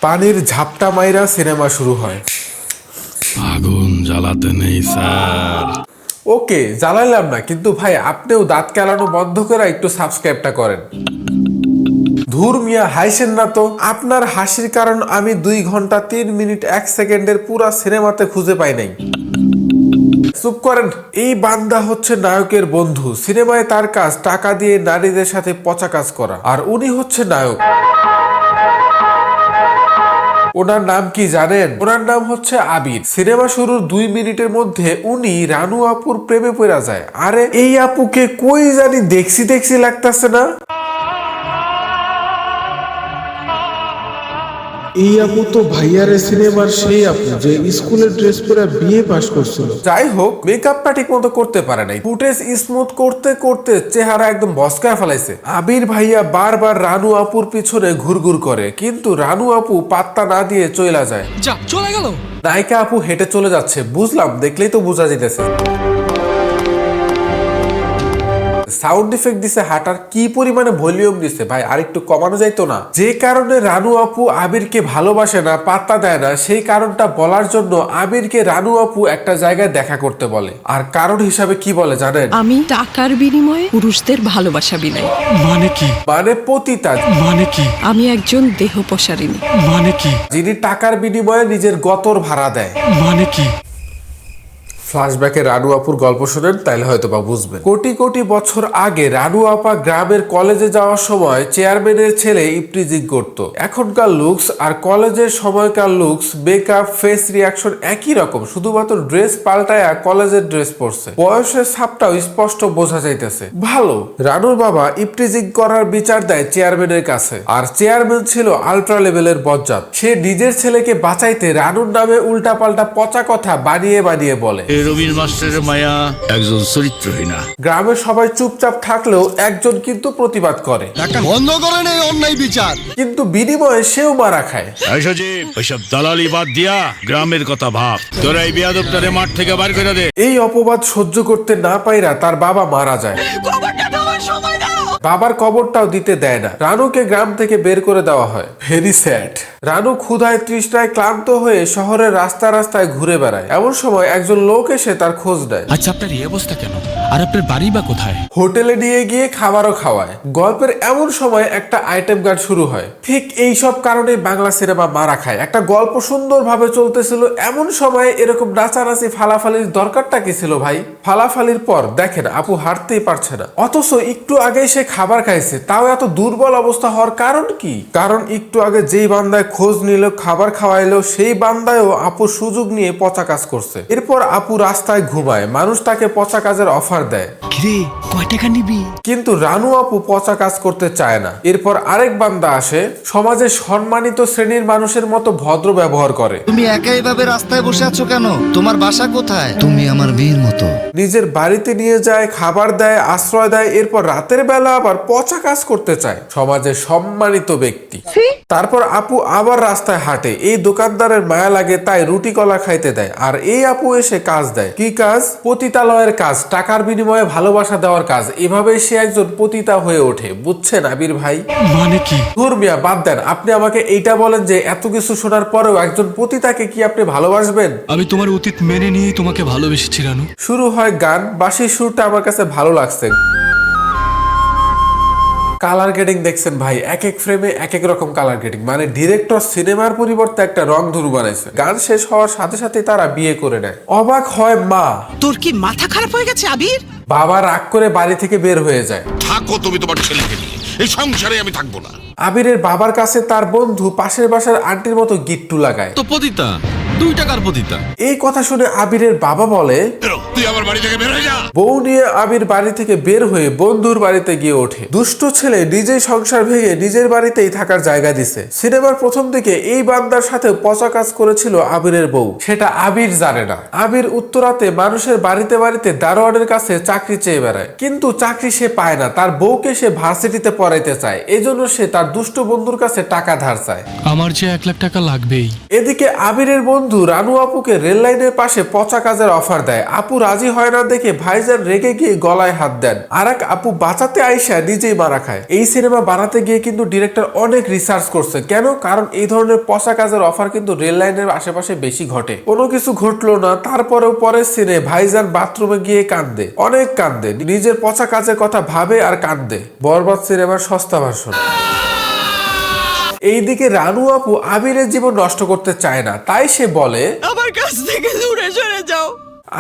পানির ঝাপটা মাইরা সিনেমা শুরু হয়। আগুন জ্বালাতে নেই স্যার। ওকে, জ্বালাইলাম না, কিন্তু ভাই আপনিও দাঁত কেলানো বন্ধ করে একটু সাবস্ক্রাইবটা করেন। ধুর মিয়া, হাসেন না তো। আপনার হাসির কারণ আমি 2 ঘন্টা 3 মিনিট 1 সেকেন্ডের পুরা সিনেমাতে খুঁজে পাই নাই। চুপ করেন। এই বান্দা হচ্ছে নায়কের বন্ধু। সিনেমায় তার কাজ টাকা দিয়ে নারীদের সাথে পচা কাজ করা, আর উনি হচ্ছে নায়ক। ওনার নাম কি জানেন? ওনার নাম হচ্ছে আবির। সিনেমা শুরুর 2 মিনিটের মধ্যে উনি রানু আপুর প্রেমে পড়া যায়। আরে এই আপুকে কই জানি দেখছি লাগতাছে না। এই আপু তো ভাইয়ারে সিনেমার সেই আপু যে স্কুলের ড্রেস পরে বিয়ে পাস করছিল। যাই হোক, মেকআপটা ঠিক মতো করতে পারে নাই। ফুটেজ স্মুথ করতে করতে চেহারা একদম বসকায় ফেলাইছে। আবির ভাইয়া বারবার রানু আপুর পিছনে ঘুরঘুর করে, কিন্তু রানু আপু পাত্তা না দিয়ে চলে যায়। যা চলে গেল। নায়িকা আপু হেঁটে চলে যাচ্ছে। বুঝলাম, দেখলেই তো বোঝা যেতেছে। সাউন্ড ইফেক্ট দিছে, হাঁটার কি পরিমাণে ভলিউম দিছে ভাই, আর একটু কমানো যাইতো না? যে কারণে রানু আপু আবিরকে ভালোবাসে না, পাত্তা দেয় না, সেই কারণটা বলার জন্য আবিরকে রানু আপু একটা জায়গায় দেখা করতে বলে। আর কারণ হিসাবে কি বলে জানেন? আমি টাকার বিনিময়ে পুরুষদের ভালোবাসা বিলাই। মানে কি? মানে পতিতা। মানে কি? আমি একজন দেহপসারিণী। মানে কি? যিনি টাকার বিনিময়ে নিজের গতর ভাড়া দেয়। মানে কি? ফ্ল্যাশব্যাকে রানু আপুর গল্প শুনেন, তাইলে হয়তো বা বুঝবেন। কোটি কোটি বছর আগে রানু আপা গ্রামের কলেজে যাওয়ার সময় চেয়ারম্যানের ছেলে ইপটিজিং করত। এখনকার লুকস আর কলেজের সময়কার লুকস, মেকআপ, ফেস রিয়াকশন একই রকম, শুধুমাত্র ড্রেস পাল্টায়া কলেজের ড্রেস পরছে। বয়সের ছাপটাও স্পষ্ট বোঝা যাইতেছে। ভালো, রানুর বাবা ইপটিজিং করার বিচার দেয় চেয়ারম্যানের কাছে, আর চেয়ারম্যান ছিল আল্ট্রা লেভেলের বজ্জাত। সে নিজের ছেলেকে বাঁচাইতে রানুর নামে উল্টাপাল্টা পচা কথা বানিয়ে বানিয়ে বলে। রবিন মাস্টারের মায়া একজন চরিত্রহীনা। গ্রামের সবাই চুপচাপ থাকলেও একজন কিন্তু প্রতিবাদ করে, বন্ধ করেন এই অন্যায় বিচার। কিন্তু বিনিময়ে সেও মারা খায়। ওইসব দালালি বাদ দিয়া গ্রামের কথা ভাব। তোরা এই বেয়াদবটারে মাঠ থেকে বার করে দে। এই অপবাদ সহ্য করতে না পাইরা তার বাবা মারা যায়। বাবার কবরটাও দিতে দেয় না। রানুকে গ্রাম থেকে বের করে দেওয়া হয়। Very sad. রানু ক্ষুধায় তৃষ্ণায় ক্লান্ত হয়ে শহরের রাস্তায় ঘুরে বেড়ায়। এমন সময় একজন লোক এসে তার খোঁজ নেয়। আচ্ছা, আপনার এই অবস্থা কেন? আর আপনার বাড়ি বা কোথায়? হোটেলে নিয়ে গিয়ে খাবারও খাওয়ায়। গল্পের এমন সময় একটা আইটেম গান শুরু হয়। ঠিক এই সব কারণে বাংলা সিনেমা মারা খায়। একটা গল্প সুন্দরভাবে চলতেছিল, এমন সময় এরকম নাচানাচি ফালাফালির দরকারটা কি ছিল ভাই? ফালাফালির পর দেখেন আপু হাঁটতেই পারছে না, অথচ একটু আগে সে খাবার খাইছে, তাও এত দুর্বল অবস্থা হওয়ার কারণ কি? কারণ একটু আগে যেই বান্দায় খোঁজ নিল, খাবার খাওয়াইলো, সেই বান্দায়ও আপুর সুযোগ নিয়ে পচা কাজ করছে। এরপর আপু রাস্তায় ঘুমায়, মানুষ তাকে পচা কাজের অফার দেয়। কিরে, কয় টাকা নিবি? কিন্তু রানু আপু পচা কাজ করতে চায় না। এরপর আরেক বান্দা আসে, সমাজে সম্মানিত শ্রেণীর মানুষের মতো ভদ্র ব্যবহার করে। তুমি একা এভাবে রাস্তায় বসে আছো কেন? তোমার বাসা কোথায়? তুমি আমার মেয়ের মতো। নিজের বাড়িতে নিয়ে যায়, খাবার দেয়, আশ্রয় দেয়। এরপর রাতের বেলা আবার পচা কাজ করতে চায়। সমাজের সম্মানিত ব্যক্তি। তারপর আপু আবার রাস্তায় হাঁটে। এই দোকানদারের মায়া লাগে, তাই রুটি কলা খাইতে দেয়। আর এই আপু এসে কাজ দেয়। কি কাজ? পতিতালয়ের কাজ, টাকার বিনিময়ে ভালোবাসা দেওয়ার কাজ। এভাবেই সে একজন পতিতা হয়ে ওঠে। বুঝছেন আবির ভাই? মানে কি? ধুর মিয়া, বাদ দেন। আপনি আমাকে এইটা বলেন যে এত কিছু শোনার পরেও একজন পতিতাকে কি আপনি ভালোবাসবেন? আমি তোমার অতীত মেনে নিয়েই তোমাকে ভালোবেসেছি রানু। শুরু হয় গান। বাঁশির সুরটা আমার কাছে ভালো লাগছে। কালার গ্রেডিং দেখছেন ভাই, এক এক ফ্রেমে এক এক রকম কালার গ্রেডিং। মানে ডিরেক্টর সিনেমার পরিবর্তে একটা রংধনু বানাইছে। গান শেষ হওয়ার সাথে সাথে তারা বিয়ে করে নেয়। অবাক হয় মা। তোর কি মাথা খারাপ হয়ে গেছে আবির? বাবা রাগ করে বাড়ি থেকে বের হয়ে যায়। থাকো তুমি তোমার ছেলেকে নিয়ে, এই সংসারে আমি থাকবো না। আবিরের বাবার কাছে তার বন্ধু পাশের বাসার আন্টির মতো গিট্টু লাগায়। তো পতিতা, 2 টাকার পতিতা। এই কথা শুনে আবিরের বাবা বলে, তুই আমার বাড়ি থেকে বের হয়ে যা। বউ নিয়ে আবির বাড়ি থেকে বের হয়ে বন্ধুর বাড়িতে গিয়ে ওঠে। দুষ্ট ছেলে নিজেই সংসার ভেঙে নিজের বাড়িতেই থাকার জায়গা দিছে। সিনেমার প্রথম দিকে এই বান্দার সাথে পচা কাজ করেছিল আবিরের বউ, সেটা আবির জানে না। আবির উত্তরাতে মানুষের বাড়িতে বাড়িতে দারোয়ানের কাছে চাকরি চেয়ে বেড়ায়, কিন্তু চাকরি সে পায় না। তার বউকে সে ভার্সিটিতে পড়াইতে চায়, এজন্য সে তার দুষ্ট বন্ধুর কাছে টাকা ধার চায়। আমার যে 1 লাখ টাকা লাগবেই। এদিকে আবিরের বন্ধু বন্ধু রানু আপুকে রেল লাইনের পাশে পচা কাজের অফার দেয়। আপু রাজি হয় না দেখে ভাইজান রেগে গিয়ে গলায় হাত দেন। আর এক আপু বাঁচাতে আইসা নিজেই মারা খায়। এই সিনেমা বানাতে গিয়ে কিন্তু ডিরেক্টর অনেক রিসার্চ করছে। কেন? কারণ এই ধরনের পচা কাজের অফার কিন্তু রেল লাইনের আশেপাশে বেশি ঘটে। কোনো কিছু ঘটলো না, তারপরেও পরের সিনে ভাইজান বাথরুমে গিয়ে কান্দে, অনেক কান্দে, নিজের পচা কাজের কথা ভাবে আর কান্দে। বরবাদ সিনেমার সস্তা ভার্সন। এইদিকে রানু আপু আবিরের জীবন নষ্ট করতে চায় না, তাই সে বলে আমার কাছ থেকে দূরে সরে যাও।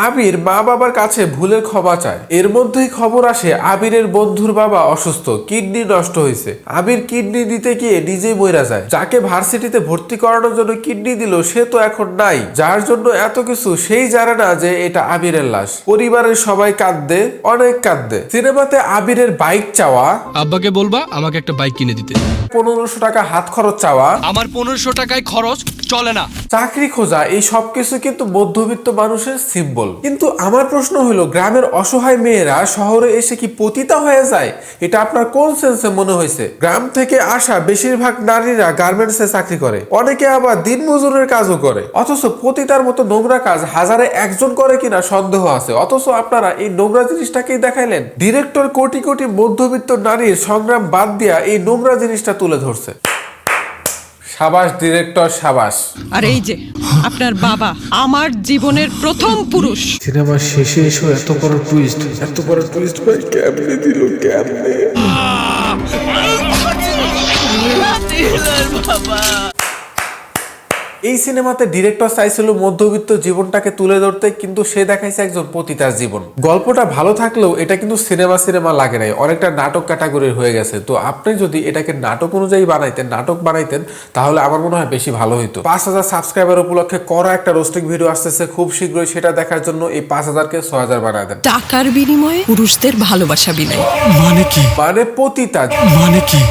আবির মা বাবার কাছে ভুলের ক্ষমা চায়। এর মধ্যেই খবর আসে আবিরের বন্ধুর বাবা অসুস্থ, কিডনি নষ্ট হয়েছে। আবির কিডনি দিতে গিয়ে নিজেই মইরা যায়। যাকে ভার্সিটিতে ভর্তি করানোর জন্য কিডনি দিল সে তো এখন নাই। যার জন্য এত কিছু সেই জানে না যে এটা আবিরের লাশ। পরিবারের সবাই কাঁদে, অনেক কাঁদে। সিনেমাতে আবিরের বাইক চাওয়া, আব্বাকে বলবা আমাকে একটা বাইক কিনে দিতে। 1500 টাকা হাত খরচ চাওয়া, আমার 1500 টাকায় খরচ চলে না। চাকরি খোঁজা, এই সবকিছু কিন্তু মধ্যবিত্ত মানুষের সিম্বল। কিন্তু আমার প্রশ্ন হলো, গ্রামের অসহায় মেয়েরা শহরে এসে কি পতিতা হয়ে যায়? এটা আপনার কোন সেন্সে মনে হয়েছে? গ্রাম থেকে আসা বেশিরভাগ নারীরা গার্মেন্টসে চাকরি করে, অনেকে আবার দিনমজুরের কাজও করে। অথচ পতিতার মতো নোংরা কাজ হাজারে একজন করে কিনা সন্দেহ আছে। অথচ আপনারা এই নোংরা জিনিসটাকেই দেখাইলেন। ডিরেক্টর কোটি কোটি মধ্যবিত্ত নারীর সংগ্রাম বাদ দিয়া এই নোংরা জিনিসটা তুলে ধরছে। সাবাস ডিরেক্টর, সাবাস। আর এই যে আপনার বাবা আমার জীবনের প্রথম পুরুষ। সিনেমা শেষে এসো এত বড় টুইস্ট, এত বড় টুইস্ট ভাই কেমনে দিল, কেমনে? এই সিনেমাতে ডিরেক্টর চাইছিল মধ্যবিত্ত জীবনটাকে তুলে ধরতে, কিন্তু সে দেখাইছে একজন পতিতার জীবন। গল্পটা ভালো থাকলেও এটা কিন্তু সিনেমা লাগে নাই, অনেকটা নাটক ক্যাটাগরির হয়ে গেছে। তো আপনি যদি এটাকে নাটক অনুযায়ী নাটক বানাইতেন তাহলে আমার মনে হয় বেশি ভালো হইতো। 5000 সাবস্ক্রাইবার উপলক্ষে করা একটা রোস্টিং ভিডিও আসতেছে খুব শীঘ্রই, সেটা দেখার জন্য এই 5000কে 6000 বানায় দেন। টাকার বিনিময়ে পুরুষদের ভালোবাসা বিলাই। মানে কি? মানে পতিতা। মানে কি?